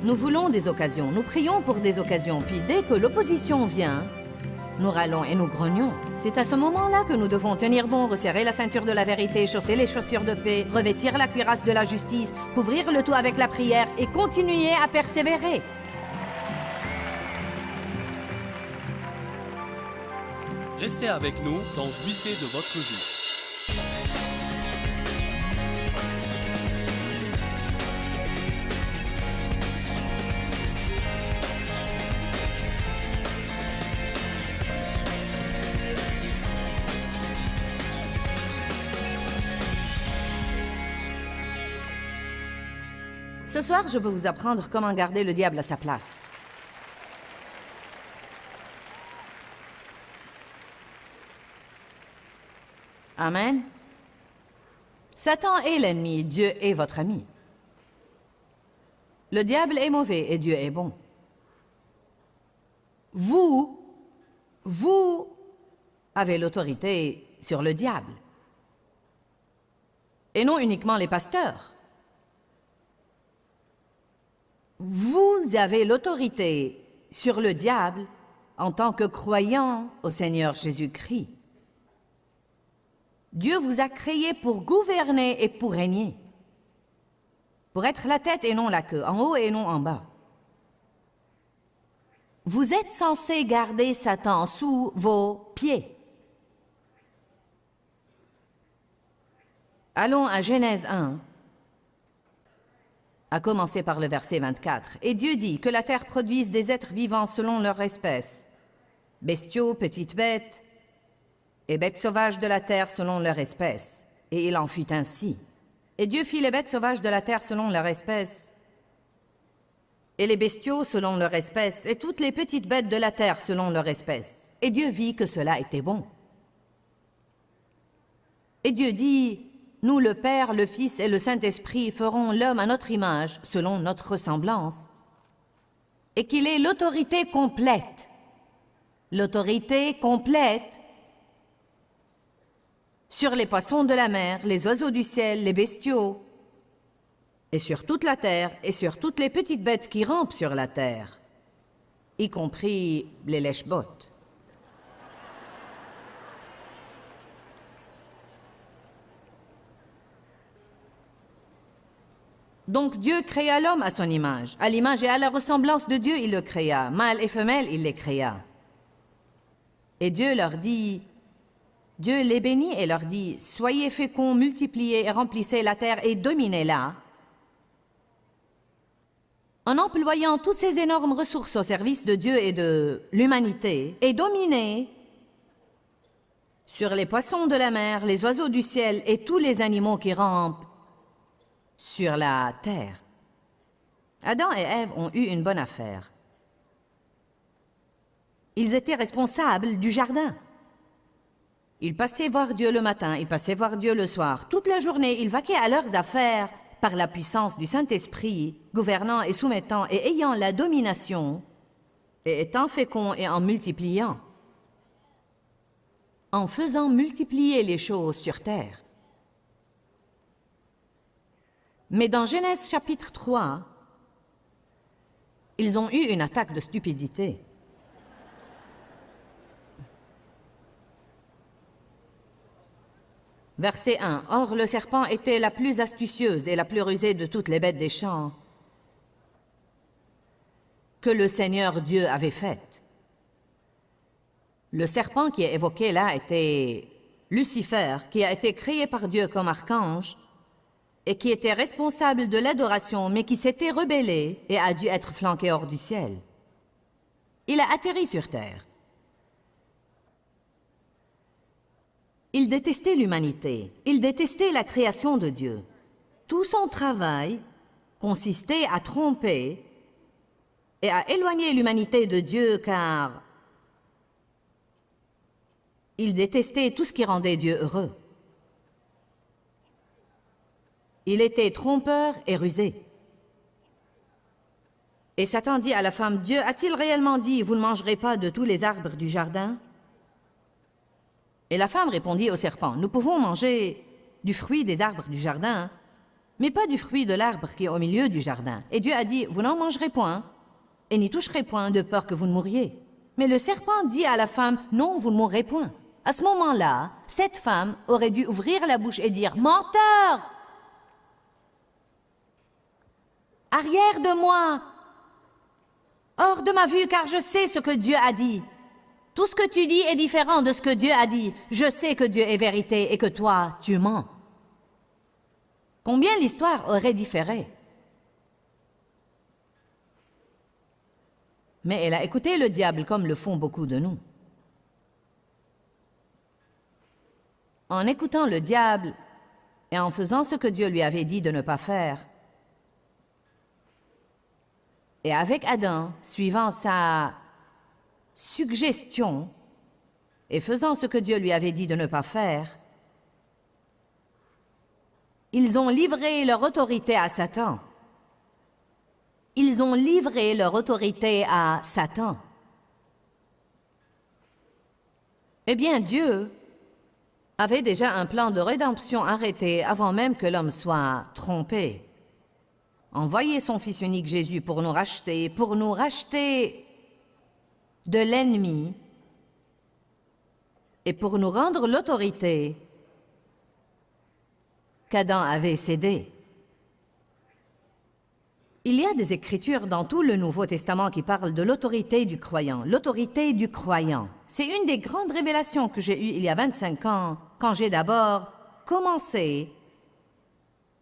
Nous voulons des occasions, nous prions pour des occasions, puis dès que l'opposition vient, nous râlons et nous grognons. C'est à ce moment-là que nous devons tenir bon, resserrer la ceinture de la vérité, chausser les chaussures de paix, revêtir la cuirasse de la justice, couvrir le tout avec la prière et continuer à persévérer. Restez avec nous dans Jouissez de votre vie. Ce soir, je veux vous apprendre comment garder le diable à sa place. Amen. Satan est l'ennemi, Dieu est votre ami. Le diable est mauvais et Dieu est bon. Vous avez l'autorité sur le diable. Et non uniquement les pasteurs. Vous avez l'autorité sur le diable en tant que croyant au Seigneur Jésus-Christ. Dieu vous a créé pour gouverner et pour régner. Pour être la tête et non la queue, en haut et non en bas. Vous êtes censé garder Satan sous vos pieds. Allons à Genèse 1, à commencer par le verset 24. « Et Dieu dit que la terre produise des êtres vivants selon leur espèce, bestiaux, petites bêtes, et bêtes sauvages de la terre selon leur espèce. Et il en fut ainsi. Et Dieu fit les bêtes sauvages de la terre selon leur espèce, et les bestiaux selon leur espèce, et toutes les petites bêtes de la terre selon leur espèce. Et Dieu vit que cela était bon. Et Dieu dit, nous, le Père, le Fils et le Saint-Esprit, ferons l'homme à notre image, selon notre ressemblance, et qu'il ait l'autorité complète. L'autorité complète sur les poissons de la mer, les oiseaux du ciel, les bestiaux, et sur toute la terre, et sur toutes les petites bêtes qui rampent sur la terre, y compris les lèche-bottes. Donc Dieu créa l'homme à son image. À l'image et à la ressemblance de Dieu, il le créa. Mâle et femelle, il les créa. Et Dieu leur dit, Dieu les bénit et leur dit, soyez féconds, multipliez et remplissez la terre et dominez-la. En employant toutes ces énormes ressources au service de Dieu et de l'humanité, et dominez sur les poissons de la mer, les oiseaux du ciel et tous les animaux qui rampent sur la terre. Adam et Ève ont eu une bonne affaire. Ils étaient responsables du jardin. Ils passaient voir Dieu le matin, ils passaient voir Dieu le soir. Toute la journée, ils vaquaient à leurs affaires par la puissance du Saint-Esprit, gouvernant et soumettant et ayant la domination, et étant féconds et en multipliant, en faisant multiplier les choses sur terre. Mais dans Genèse chapitre 3, ils ont eu une attaque de stupidité. Verset 1. Or, le serpent était la plus astucieuse et la plus rusée de toutes les bêtes des champs que le Seigneur Dieu avait faites. Le serpent qui est évoqué là était Lucifer, qui a été créé par Dieu comme archange et qui était responsable de l'adoration, mais qui s'était rebellé et a dû être flanqué hors du ciel. Il a atterri sur terre. Il détestait l'humanité, il détestait la création de Dieu. Tout son travail consistait à tromper et à éloigner l'humanité de Dieu, car il détestait tout ce qui rendait Dieu heureux. Il était trompeur et rusé. Et Satan dit à la femme, « Dieu a-t-il réellement dit, vous ne mangerez pas de tous les arbres du jardin ?» Et la femme répondit au serpent, « Nous pouvons manger du fruit des arbres du jardin, mais pas du fruit de l'arbre qui est au milieu du jardin. Et Dieu a dit, vous n'en mangerez point, et n'y toucherez point de peur que vous ne mouriez. Mais le serpent dit à la femme, non, vous ne mourrez point. À ce moment-là, cette femme aurait dû ouvrir la bouche et dire, menteur! Arrière de moi! Hors de ma vue, car je sais ce que Dieu a dit. Tout ce que tu dis est différent de ce que Dieu a dit. Je sais que Dieu est vérité et que toi, tu mens. Combien l'histoire aurait différé? Mais elle a écouté le diable comme le font beaucoup de nous. En écoutant le diable et en faisant ce que Dieu lui avait dit de ne pas faire, et avec Adam, suivant sa suggestion et faisant ce que Dieu lui avait dit de ne pas faire, ils ont livré leur autorité à Satan. Ils ont livré leur autorité à Satan. Eh bien, Dieu avait déjà un plan de rédemption arrêté avant même que l'homme soit trompé. Envoyer son Fils unique Jésus pour nous racheter de l'ennemi et pour nous rendre l'autorité qu'Adam avait cédée. Il y a des écritures dans tout le Nouveau Testament qui parlent de l'autorité du croyant. L'autorité du croyant. C'est une des grandes révélations que j'ai eues il y a 25 ans, quand j'ai d'abord commencé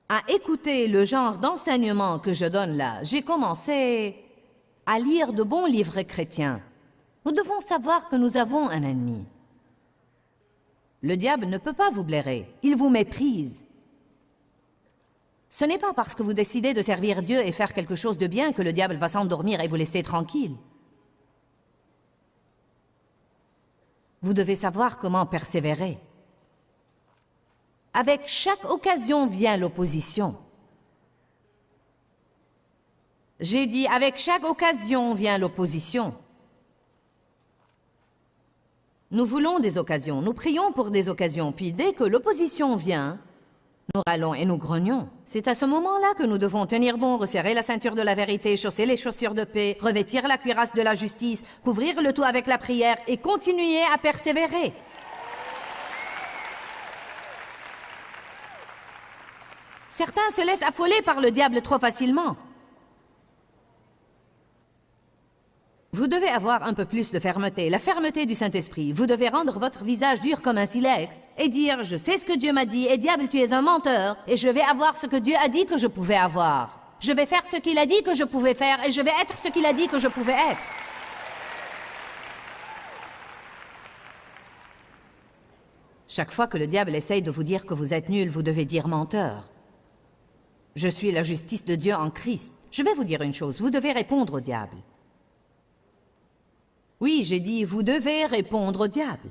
à écouter le genre d'enseignement que je donne là. J'ai commencé à lire de bons livres chrétiens. Nous devons savoir que nous avons un ennemi. Le diable ne peut pas vous blairer. Il vous méprise. Ce n'est pas parce que vous décidez de servir Dieu et faire quelque chose de bien que le diable va s'endormir et vous laisser tranquille. Vous devez savoir comment persévérer. Avec chaque occasion vient l'opposition. J'ai dit, avec chaque occasion vient l'opposition. Nous voulons des occasions, nous prions pour des occasions, puis dès que l'opposition vient, nous râlons et nous grognons. C'est à ce moment-là que nous devons tenir bon, resserrer la ceinture de la vérité, chausser les chaussures de paix, revêtir la cuirasse de la justice, couvrir le tout avec la prière et continuer à persévérer. Certains se laissent affoler par le diable trop facilement. Vous devez avoir un peu plus de fermeté, la fermeté du Saint-Esprit. Vous devez rendre votre visage dur comme un silex et dire « Je sais ce que Dieu m'a dit, et diable, tu es un menteur, et je vais avoir ce que Dieu a dit que je pouvais avoir. Je vais faire ce qu'il a dit que je pouvais faire, et je vais être ce qu'il a dit que je pouvais être. » Chaque fois que le diable essaye de vous dire que vous êtes nul, vous devez dire « menteur ». Je suis la justice de Dieu en Christ. Je vais vous dire une chose, vous devez répondre au diable. Oui, j'ai dit, vous devez répondre au diable.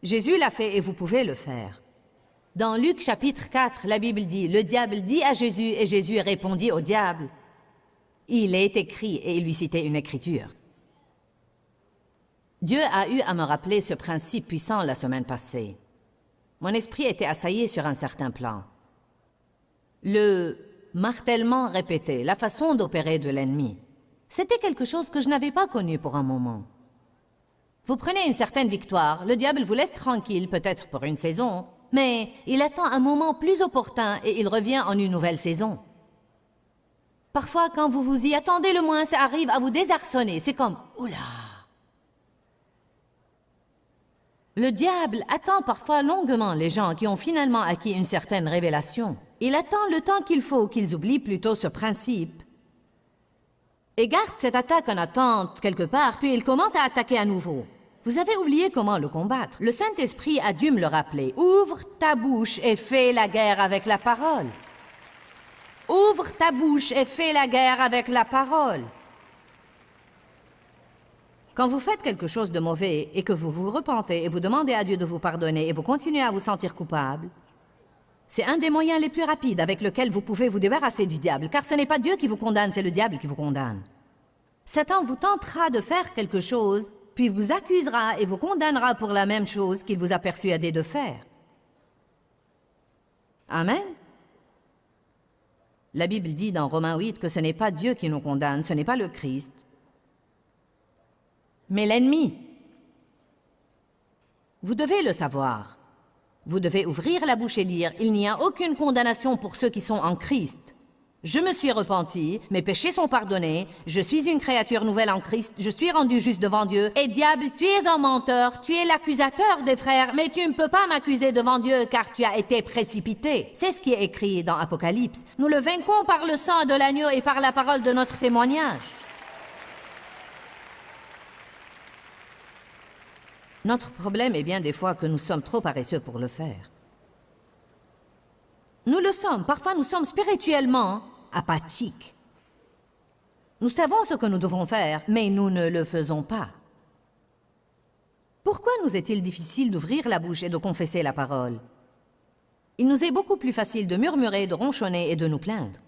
Jésus l'a fait et vous pouvez le faire. Dans Luc chapitre 4, la Bible dit, le diable dit à Jésus et Jésus répondit au diable. Il est écrit et il lui citait une écriture. Dieu a eu à me rappeler ce principe puissant la semaine passée. Mon esprit était assailli sur un certain plan. Le martèlement répété, la façon d'opérer de l'ennemi, c'était quelque chose que je n'avais pas connu pour un moment. Vous prenez une certaine victoire, le diable vous laisse tranquille, peut-être pour une saison, mais il attend un moment plus opportun et il revient en une nouvelle saison. Parfois, quand vous vous y attendez le moins, ça arrive à vous désarçonner. C'est comme « Oula !» Le diable attend parfois longuement les gens qui ont finalement acquis une certaine révélation. Il attend le temps qu'il faut qu'ils oublient plutôt ce principe et garde cette attaque en attente quelque part, puis il commence à attaquer à nouveau. Vous avez oublié comment le combattre. Le Saint-Esprit a dû me le rappeler. Ouvre ta bouche et fais la guerre avec la parole. Ouvre ta bouche et fais la guerre avec la parole. Quand vous faites quelque chose de mauvais et que vous vous repentez et vous demandez à Dieu de vous pardonner et vous continuez à vous sentir coupable, c'est un des moyens les plus rapides avec lequel vous pouvez vous débarrasser du diable, car ce n'est pas Dieu qui vous condamne, c'est le diable qui vous condamne. Satan vous tentera de faire quelque chose, puis vous accusera et vous condamnera pour la même chose qu'il vous a persuadé de faire. Amen. La Bible dit dans Romains 8 que ce n'est pas Dieu qui nous condamne, ce n'est pas le Christ, mais l'ennemi. Vous devez le savoir. Vous devez ouvrir la bouche et dire « Il n'y a aucune condamnation pour ceux qui sont en Christ. Je me suis repenti, mes péchés sont pardonnés, je suis une créature nouvelle en Christ, je suis rendu juste devant Dieu. Et diable, tu es un menteur, tu es l'accusateur des frères, mais tu ne peux pas m'accuser devant Dieu car tu as été précipité. » C'est ce qui est écrit dans Apocalypse. Nous le vaincons par le sang de l'agneau et par la parole de notre témoignage. Notre problème est bien des fois que nous sommes trop paresseux pour le faire. Nous le sommes. Parfois, nous sommes spirituellement apathiques. Nous savons ce que nous devons faire, mais nous ne le faisons pas. Pourquoi nous est-il difficile d'ouvrir la bouche et de confesser la parole? Il nous est beaucoup plus facile de murmurer, de ronchonner et de nous plaindre.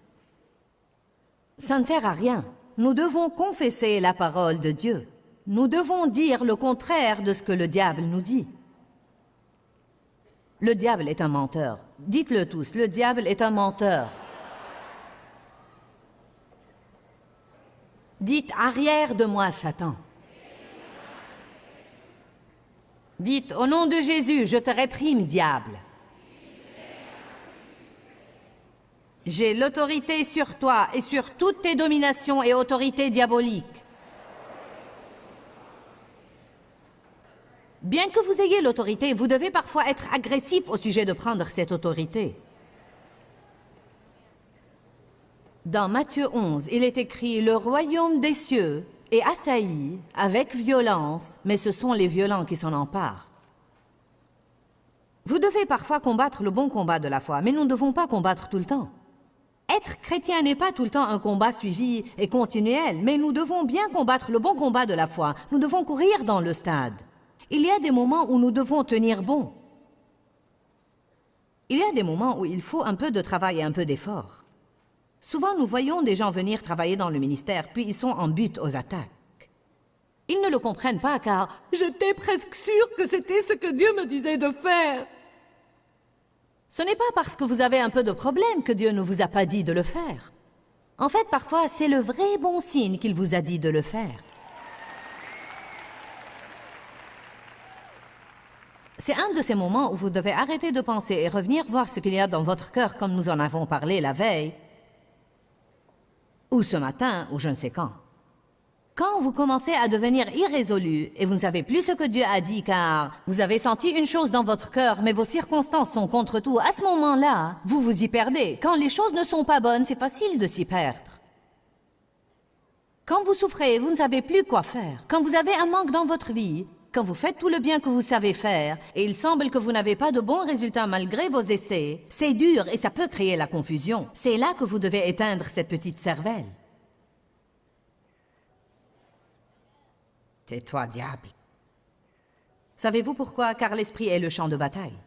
Ça ne sert à rien. Nous devons confesser la parole de Dieu. Nous devons dire le contraire de ce que le diable nous dit. Le diable est un menteur. Dites-le tous, le diable est un menteur. Dites, arrière de moi, Satan. Dites, au nom de Jésus, je te réprime, diable. J'ai l'autorité sur toi et sur toutes tes dominations et autorités diaboliques. Bien que vous ayez l'autorité, vous devez parfois être agressif au sujet de prendre cette autorité. Dans Matthieu 11, il est écrit « Le royaume des cieux est assailli avec violence, mais ce sont les violents qui s'en emparent. » Vous devez parfois combattre le bon combat de la foi, mais nous ne devons pas combattre tout le temps. Être chrétien n'est pas tout le temps un combat suivi et continuel, mais nous devons bien combattre le bon combat de la foi. Nous devons courir dans le stade. Il y a des moments où nous devons tenir bon. Il y a des moments où il faut un peu de travail et un peu d'effort. Souvent, nous voyons des gens venir travailler dans le ministère, puis ils sont en butte aux attaques. Ils ne le comprennent pas car « j'étais presque sûre que c'était ce que Dieu me disait de faire ». Ce n'est pas parce que vous avez un peu de problème que Dieu ne vous a pas dit de le faire. En fait, parfois, c'est le vrai bon signe qu'il vous a dit de le faire. C'est un de ces moments où vous devez arrêter de penser et revenir voir ce qu'il y a dans votre cœur comme nous en avons parlé la veille, ou ce matin, ou je ne sais quand. Quand vous commencez à devenir irrésolu et vous ne savez plus ce que Dieu a dit car vous avez senti une chose dans votre cœur mais vos circonstances sont contre tout, à ce moment-là, vous vous y perdez. Quand les choses ne sont pas bonnes, c'est facile de s'y perdre. Quand vous souffrez, vous ne savez plus quoi faire. Quand vous avez un manque dans votre vie, quand vous faites tout le bien que vous savez faire et il semble que vous n'avez pas de bons résultats malgré vos essais, c'est dur et ça peut créer la confusion. C'est là que vous devez éteindre cette petite cervelle. Tais-toi, diable. Savez-vous pourquoi? Car l'esprit est le champ de bataille.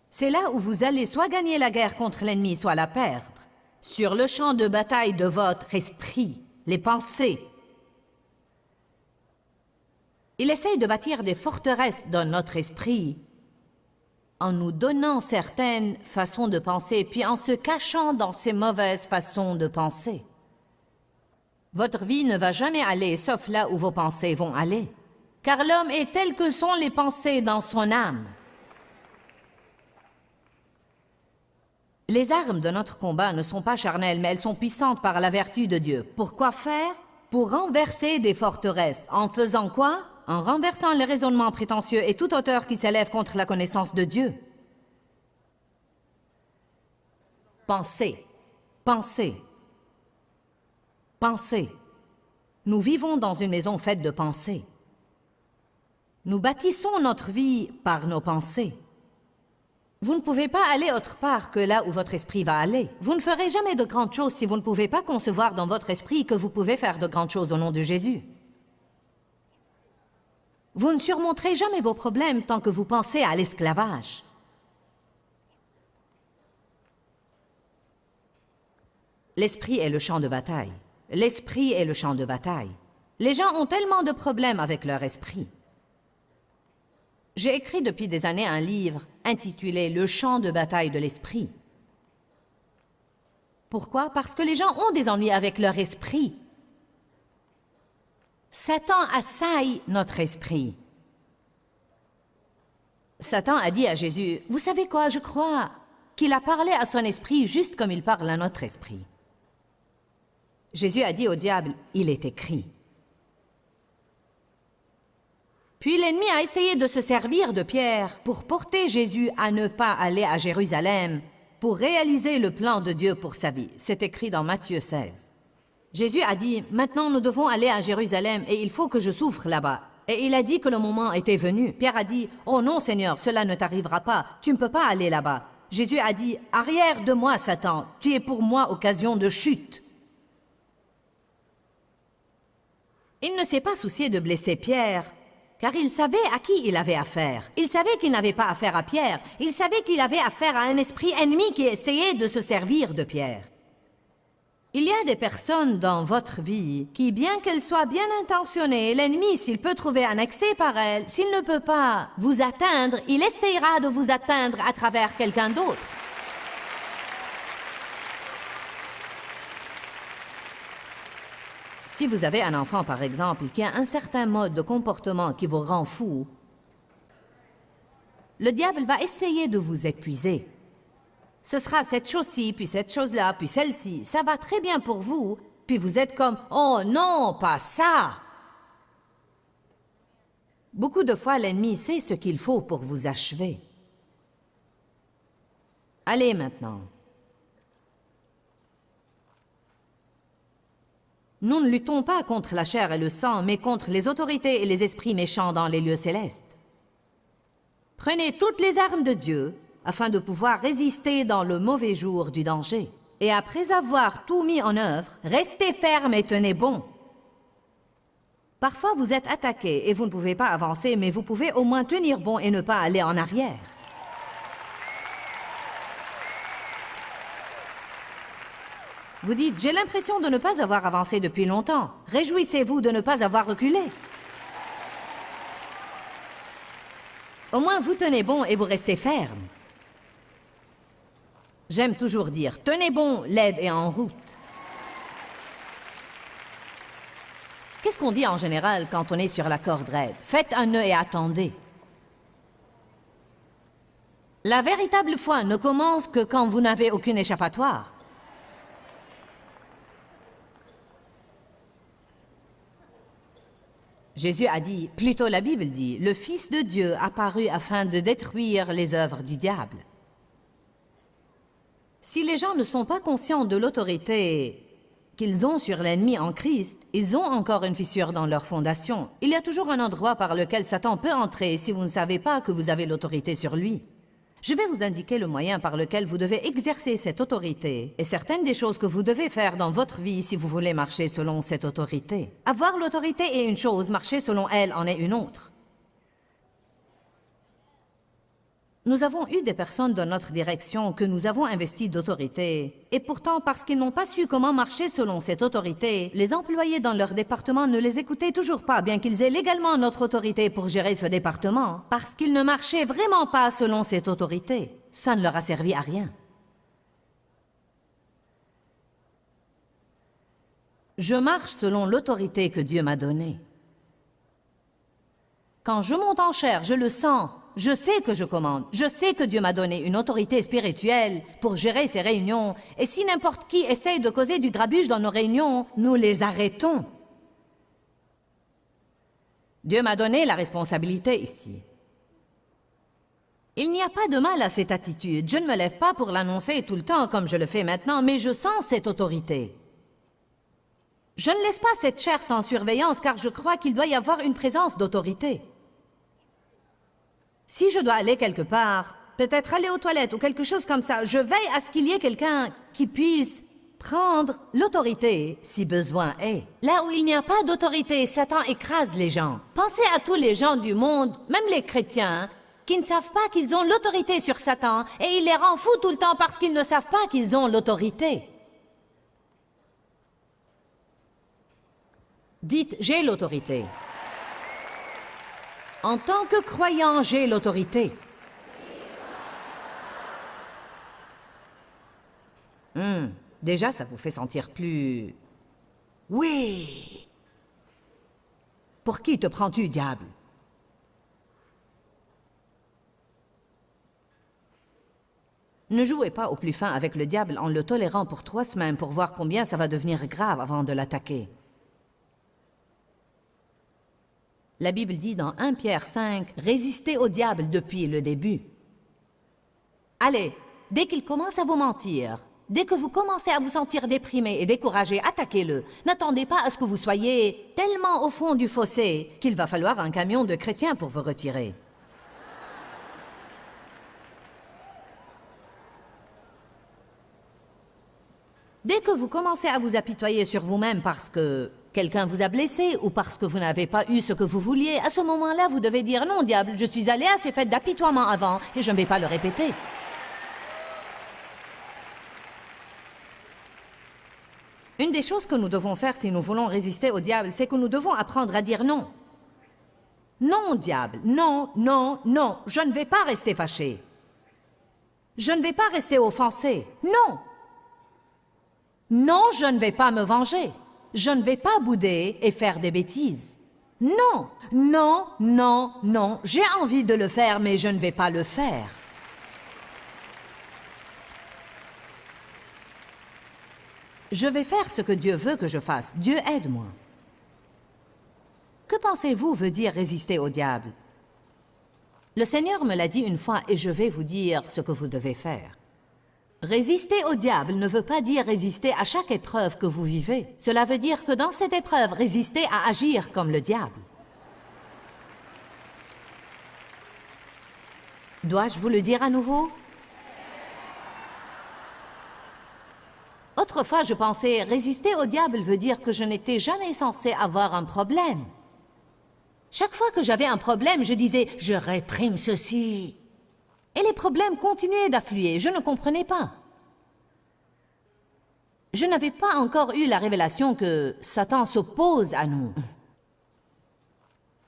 C'est là où vous allez soit gagner la guerre contre l'ennemi, soit la perdre. Sur le champ de bataille de votre esprit, les pensées. Il essaye de bâtir des forteresses dans notre esprit en nous donnant certaines façons de penser, puis en se cachant dans ces mauvaises façons de penser. Votre vie ne va jamais aller sauf là où vos pensées vont aller, car l'homme est tel que sont les pensées dans son âme. Les armes de notre combat ne sont pas charnelles, mais elles sont puissantes par la vertu de Dieu. Pourquoi faire? Pour renverser des forteresses. En faisant quoi? En renversant les raisonnements prétentieux et toute hauteur qui s'élève contre la connaissance de Dieu. Pensez, pensez, pensez. Nous vivons dans une maison faite de pensées. Nous bâtissons notre vie par nos pensées. Vous ne pouvez pas aller autre part que là où votre esprit va aller. Vous ne ferez jamais de grandes choses si vous ne pouvez pas concevoir dans votre esprit que vous pouvez faire de grandes choses au nom de Jésus. Vous ne surmonterez jamais vos problèmes tant que vous pensez à l'esclavage. L'esprit est le champ de bataille. L'esprit est le champ de bataille. Les gens ont tellement de problèmes avec leur esprit. J'ai écrit depuis des années un livre intitulé « Le champ de bataille de l'esprit ». Pourquoi? Parce que les gens ont des ennuis avec leur esprit. Satan assaille notre esprit. Satan a dit à Jésus, « Vous savez quoi, je crois qu'il a parlé à son esprit juste comme il parle à notre esprit. » Jésus a dit au diable, « Il est écrit. » Puis l'ennemi a essayé de se servir de Pierre pour porter Jésus à ne pas aller à Jérusalem pour réaliser le plan de Dieu pour sa vie. C'est écrit dans Matthieu 16. Jésus a dit, « Maintenant nous devons aller à Jérusalem et il faut que je souffre là-bas. » Et il a dit que le moment était venu. Pierre a dit, « Oh non Seigneur, cela ne t'arrivera pas, tu ne peux pas aller là-bas. » Jésus a dit, « Arrière de moi Satan, tu es pour moi occasion de chute. » Il ne s'est pas soucié de blesser Pierre, car il savait à qui il avait affaire. Il savait qu'il n'avait pas affaire à Pierre. Il savait qu'il avait affaire à un esprit ennemi qui essayait de se servir de Pierre. Il y a des personnes dans votre vie qui, bien qu'elles soient bien intentionnées, l'ennemi, s'il peut trouver un accès par elles, s'il ne peut pas vous atteindre, il essayera de vous atteindre à travers quelqu'un d'autre. Si vous avez un enfant, par exemple, qui a un certain mode de comportement qui vous rend fou, le diable va essayer de vous épuiser. Ce sera cette chose-ci, puis cette chose-là, puis celle-ci. Ça va très bien pour vous, puis vous êtes comme « Oh non, pas ça !» Beaucoup de fois, l'ennemi sait ce qu'il faut pour vous achever. Allez maintenant. Nous ne luttons pas contre la chair et le sang, mais contre les autorités et les esprits méchants dans les lieux célestes. Prenez toutes les armes de Dieu afin de pouvoir résister dans le mauvais jour du danger. Et après avoir tout mis en œuvre, restez ferme et tenez bon. Parfois, vous êtes attaqué et vous ne pouvez pas avancer, mais vous pouvez au moins tenir bon et ne pas aller en arrière. Vous dites, j'ai l'impression de ne pas avoir avancé depuis longtemps. Réjouissez-vous de ne pas avoir reculé. Au moins, vous tenez bon et vous restez ferme. J'aime toujours dire, tenez bon, l'aide est en route. Qu'est-ce qu'on dit en général quand on est sur la corde raide? Faites un nœud et attendez. La véritable foi ne commence que quand vous n'avez aucune échappatoire. Jésus a dit, plutôt la Bible dit, le Fils de Dieu apparut afin de détruire les œuvres du diable. Si les gens ne sont pas conscients de l'autorité qu'ils ont sur l'ennemi en Christ, ils ont encore une fissure dans leur fondation. Il y a toujours un endroit par lequel Satan peut entrer si vous ne savez pas que vous avez l'autorité sur lui. Je vais vous indiquer le moyen par lequel vous devez exercer cette autorité et certaines des choses que vous devez faire dans votre vie si vous voulez marcher selon cette autorité. Avoir l'autorité est une chose, marcher selon elle en est une autre. Nous avons eu des personnes dans notre direction que nous avons investies d'autorité. Et pourtant, parce qu'ils n'ont pas su comment marcher selon cette autorité, les employés dans leur département ne les écoutaient toujours pas, bien qu'ils aient légalement notre autorité pour gérer ce département, parce qu'ils ne marchaient vraiment pas selon cette autorité. Ça ne leur a servi à rien. Je marche selon l'autorité que Dieu m'a donnée. Quand je monte en chair, je le sens. Je sais que je commande. Je sais que Dieu m'a donné une autorité spirituelle pour gérer ces réunions. Et si n'importe qui essaye de causer du grabuge dans nos réunions, nous les arrêtons. Dieu m'a donné la responsabilité ici. Il n'y a pas de mal à cette attitude. Je ne me lève pas pour l'annoncer tout le temps comme je le fais maintenant, mais je sens cette autorité. Je ne laisse pas cette chair sans surveillance car je crois qu'il doit y avoir une présence d'autorité. Si je dois aller quelque part, peut-être aller aux toilettes ou quelque chose comme ça, je veille à ce qu'il y ait quelqu'un qui puisse prendre l'autorité si besoin est. Là où il n'y a pas d'autorité, Satan écrase les gens. Pensez à tous les gens du monde, même les chrétiens, qui ne savent pas qu'ils ont l'autorité sur Satan et il les rend fous tout le temps parce qu'ils ne savent pas qu'ils ont l'autorité. Dites, j'ai l'autorité. En tant que croyant, j'ai l'autorité. Déjà, ça vous fait sentir plus... Oui. Pour qui te prends-tu, diable? Ne jouez pas au plus fin avec le diable en le tolérant pour 3 semaines pour voir combien ça va devenir grave avant de l'attaquer. La Bible dit dans 1 Pierre 5, « Résistez au diable depuis le début. » Allez, dès qu'il commence à vous mentir, dès que vous commencez à vous sentir déprimé et découragé, attaquez-le. N'attendez pas à ce que vous soyez tellement au fond du fossé qu'il va falloir un camion de chrétiens pour vous retirer. Dès que vous commencez à vous apitoyer sur vous-même parce que quelqu'un vous a blessé ou parce que vous n'avez pas eu ce que vous vouliez, à ce moment-là, vous devez dire « Non, diable, je suis allé à ces fêtes d'apitoiement avant et je ne vais pas le répéter. » Une des choses que nous devons faire si nous voulons résister au diable, c'est que nous devons apprendre à dire non. Non, diable, non, non, non, je ne vais pas rester fâché. Je ne vais pas rester offensé. Non! Non, je ne vais pas me venger. Je ne vais pas bouder et faire des bêtises. Non, non, non, non, j'ai envie de le faire, mais je ne vais pas le faire. Je vais faire ce que Dieu veut que je fasse. Dieu aide-moi. Que pensez-vous veut dire résister au diable? Le Seigneur me l'a dit une fois et je vais vous dire ce que vous devez faire. Résister au diable ne veut pas dire résister à chaque épreuve que vous vivez. Cela veut dire que dans cette épreuve, résister à agir comme le diable. Dois-je vous le dire à nouveau? Autrefois, je pensais, résister au diable veut dire que je n'étais jamais censé avoir un problème. Chaque fois que j'avais un problème, je disais « je réprime ceci ». Et les problèmes continuaient d'affluer, je ne comprenais pas. Je n'avais pas encore eu la révélation que Satan s'oppose à nous.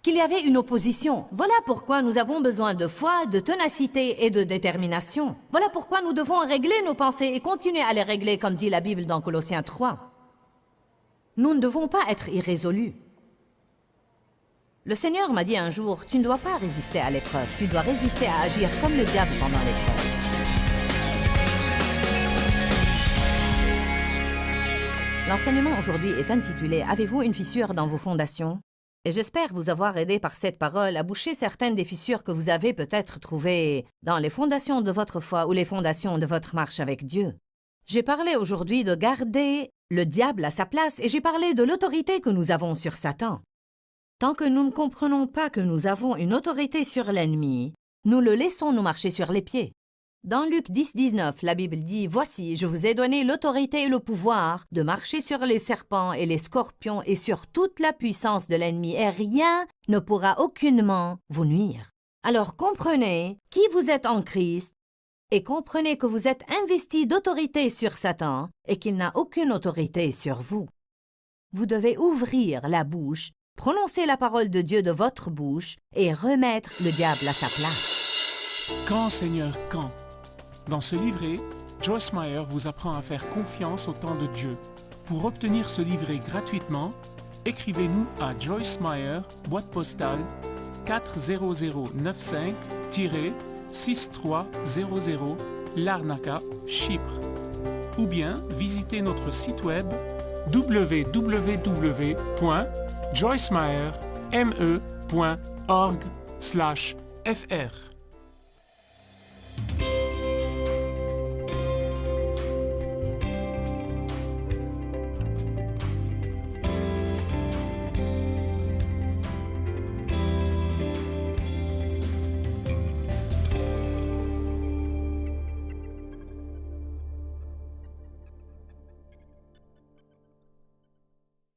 Qu'il y avait une opposition. Voilà pourquoi nous avons besoin de foi, de ténacité et de détermination. Voilà pourquoi nous devons régler nos pensées et continuer à les régler, comme dit la Bible dans Colossiens 3. Nous ne devons pas être irrésolus. Le Seigneur m'a dit un jour, tu ne dois pas résister à l'épreuve, tu dois résister à agir comme le diable pendant l'épreuve. L'enseignement aujourd'hui est intitulé « Avez-vous une fissure dans vos fondations ?» Et j'espère vous avoir aidé par cette parole à boucher certaines des fissures que vous avez peut-être trouvées dans les fondations de votre foi ou les fondations de votre marche avec Dieu. J'ai parlé aujourd'hui de garder le diable à sa place et j'ai parlé de l'autorité que nous avons sur Satan. Tant que nous ne comprenons pas que nous avons une autorité sur l'ennemi, nous le laissons nous marcher sur les pieds. Dans Luc 10, 19, la Bible dit « Voici, je vous ai donné l'autorité et le pouvoir de marcher sur les serpents et les scorpions et sur toute la puissance de l'ennemi, et rien ne pourra aucunement vous nuire. » Alors comprenez qui vous êtes en Christ et comprenez que vous êtes investi d'autorité sur Satan et qu'il n'a aucune autorité sur vous. Vous devez ouvrir la bouche, prononcer la parole de Dieu de votre bouche et remettre le diable à sa place. Quand, Seigneur, quand? Dans ce livret, Joyce Meyer vous apprend à faire confiance au temps de Dieu. Pour obtenir ce livret gratuitement, écrivez-nous à Joyce Meyer, boîte postale 40095-6300, Larnaca, Chypre. Ou bien visitez notre site web www.joycemeyer.org/fr.